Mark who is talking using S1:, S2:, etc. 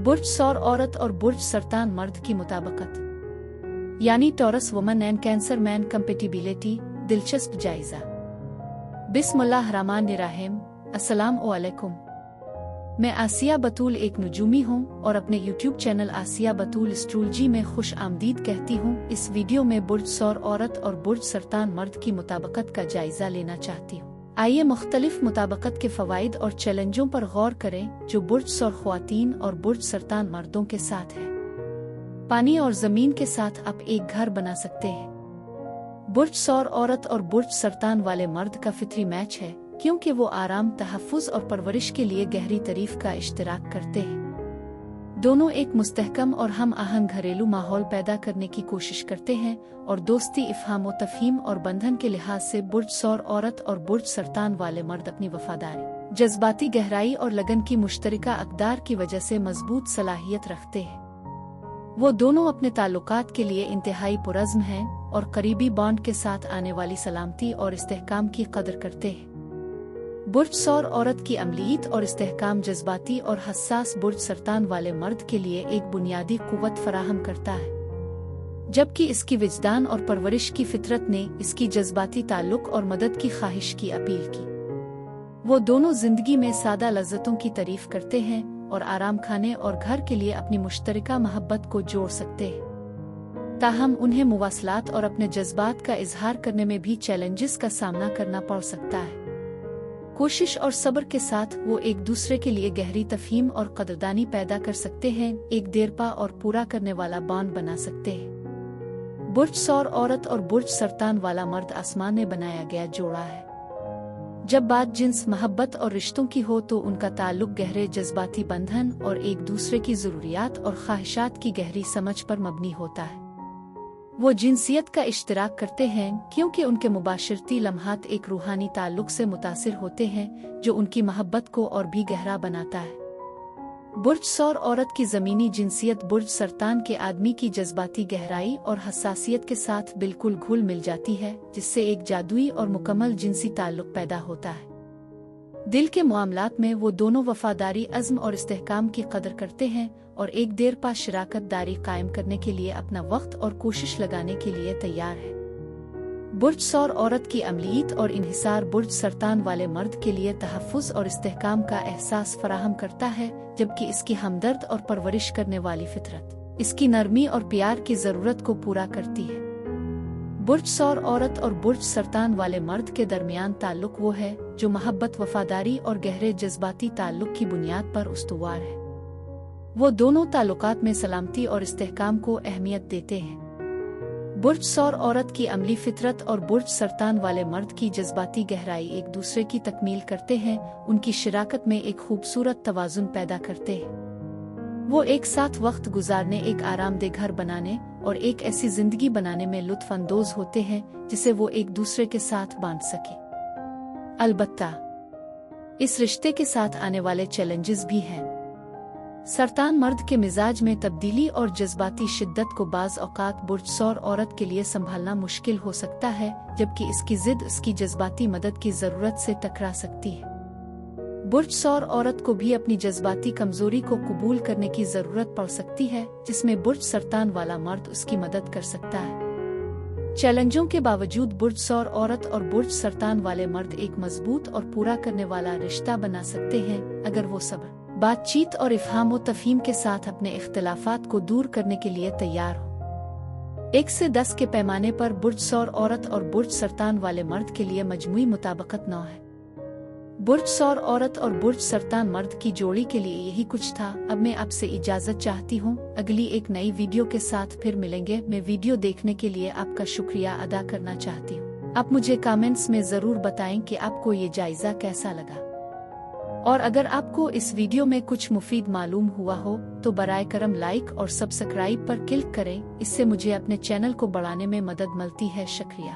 S1: बुर्ज सौर औरत और बुर्ज सरतान मर्द की मुताबिकत, यानी taurus woman and cancer man compatibility. दिलचस्प जायजा। बिस्मिल्लाहिर्रहमानिर्रहीम। अस्सलाम वालेकुम। मैं आसिया बतूल एक नुजूमी हूँ और अपने YouTube चैनल आसिया बतूल एस्ट्रोलॉजी में खुश आमदीद कहती हूँ। इस वीडियो में बुर्ज सौर औरत और बुर्ज सरतान मर्द की मुताबिकत का जायजा लेना चाहती हूँ। आइए मुख्तलिफ मुताबिकत के फवाइद और चैलेंजों पर गौर करें जो बुर्ज सौर ख्वातीन और बुर्ज सरतान मर्दों के साथ है। पानी और जमीन के साथ आप एक घर बना सकते हैं। बुर्ज सौर औरत और बुर्ज सरतान वाले मर्द का फितरी मैच है, क्योंकि वो आराम, तहफ़्फ़ुज़ और परवरिश के लिए गहरी तारीफ का इश्तिराक करते हैं। दोनों एक मुस्तहकम और हम आहंग घरेलू माहौल पैदा करने की कोशिश करते हैं और दोस्ती, इफ़हाम व तफ़हीम और बंधन के लिहाज से बुर्ज सौर औरत और बुर्ज सरतान वाले मर्द अपनी वफादारी, जज्बाती गहराई और लगन की मुश्तरका अक़दार की वजह से मजबूत सलाहियत रखते हैं। वो दोनों अपने ताल्लुकात के लिए इंतहाई पुरज़्म हैं और करीबी बॉन्ड के साथ आने वाली सलामती और इस्तेहकाम की कदर करते हैं। बुर्ज सौर औरत की अमलीयत और इस्तेहकाम जज्बाती और हसास बुर्ज सरतान वाले मर्द के लिए एक बुनियादी कुव्वत फराहम करता है, जबकि इसकी विजदान और परवरिश की फितरत ने इसकी जज्बाती ताल्लुक और मदद की ख्वाहिश की अपील की। वो दोनों जिंदगी में सादा लज्जतों की तारीफ करते हैं और आराम खाने और घर के लिए अपनी मुश्तरका मोहब्बत को जोड़ सकते हैं। ताहम उन्हें मुवासलात और अपने जज्बात का इजहार करने में भी चैलेंजेस का सामना करना पड़ सकता है। कोशिश और सब्र के साथ वो एक दूसरे के लिए गहरी तफ़हीम और कदरदानी पैदा कर सकते हैं, एक देरपा और पूरा करने वाला बॉन्ड बना सकते हैं। बुर्ज सौर औरत और बुर्ज सरतान वाला मर्द आसमान में बनाया गया जोड़ा है। जब बात जिन्स, मोहब्बत और रिश्तों की हो तो उनका ताल्लुक गहरे जज्बाती बंधन और एक दूसरे की ज़रूरियात और ख्वाहिशात की गहरी समझ पर मबनी होता है। वो जिनसियत का इश्तिराक करते हैं क्योंकि उनके मुबाशरती लम्हात एक रूहानी ताल्लुक से मुतासिर होते हैं जो उनकी मोहब्बत को और भी गहरा बनाता है। बुर्ज सौर औरत की ज़मीनी जिनसियत बुर्ज सरतान के आदमी की जज्बाती गहराई और हसासियत के साथ बिल्कुल घुल मिल जाती है, जिससे एक जादुई और मुकम्मल जिनसी ताल्लुक पैदा होता है। दिल के मामलात में वो दोनों वफादारी, अज़्म और इस्तेहकाम की कदर करते हैं और एक देरपा शराकत दारी कायम करने के लिए अपना वक्त और कोशिश लगाने के लिए तैयार है। बुर्ज सौर औरत की अमलीयत और इन्हिसार बुर्ज सरतान वाले मर्द के लिए तहफ़्फ़ुज़ और इस्तेहकाम का एहसास फराहम करता है, जबकि इसकी हमदर्द और परवरिश करने वाली फितरत इसकी नरमी और प्यार की ज़रूरत को पूरा करती है। बुर्ज सौर औरत और बुर्ज सरतान वाले मर्द के दरमियान ताल्लुक वो है जो मोहब्बत, वफादारी और गहरे जज्बाती ताल्लुक की बुनियाद पर उस्तवार है। वो दोनों ताल्लुकात में सलामती और इस्तेहकाम को अहमियत देते हैं। बुर्ज सौर औरत की अमली फितरत और बुर्ज सरतान वाले मर्द की जज्बाती गहराई एक दूसरे की तकमील करते हैं, उनकी शराकत में एक खूबसूरत तवाज़ुन पैदा करते हैं। वो एक साथ वक्त गुजारने, एक आरामदेह घर बनाने और एक ऐसी जिंदगी बनाने में लुत्फ़ अंदोज होते हैं जिसे वो एक दूसरे के साथ बांध सके। अलबत्ता इस रिश्ते के साथ आने वाले चैलेंजेस भी हैं। सरतान मर्द के मिजाज में तब्दीली और जज्बाती शिद्दत को बाज़ औक़ात बुर्ज सौर औरत के लिए संभालना मुश्किल हो सकता है, जबकि इसकी ज़िद इसकी जज्बाती मदद की ज़रूरत से टकरा सकती है। बुर्ज सौर औरत को भी अपनी जज्बाती कमजोरी को कबूल करने की ज़रूरत पड़ सकती है, जिसमें बुर्ज सरतान वाला मर्द उसकी मदद कर सकता है। चैलेंजों के बावजूद बुर्ज सौर औरत और बुर्ज सरतान वाले मर्द एक मजबूत और पूरा करने वाला रिश्ता बना सकते हैं अगर वो सब्र, बातचीत और इफ़हाम व तफ़हीम के साथ अपने इख्तिलाफ़ात को दूर करने के लिए तैयार हो। 1 से 10 के पैमाने पर बुर्ज सौर औरत और बुर्ज सरतान वाले मर्द के लिए मजमूई मुताबिकत 9 है। बुर्ज सौर औरत और बुर्ज सरतान मर्द की जोड़ी के लिए यही कुछ था। अब मैं आपसे इजाज़त चाहती हूँ। अगली एक नई वीडियो के साथ फिर मिलेंगे। मैं वीडियो देखने के लिए आपका शुक्रिया अदा करना चाहती हूँ। आप मुझे कमेंट्स में ज़रूर बताएं कि आपको ये जायज़ा कैसा लगा, और अगर आपको इस वीडियो में कुछ मुफीद मालूम हुआ हो तो बराए करम लाइक और सब्सक्राइब पर क्लिक करें। इससे मुझे अपने चैनल को बढ़ाने में मदद मिलती है। शुक्रिया।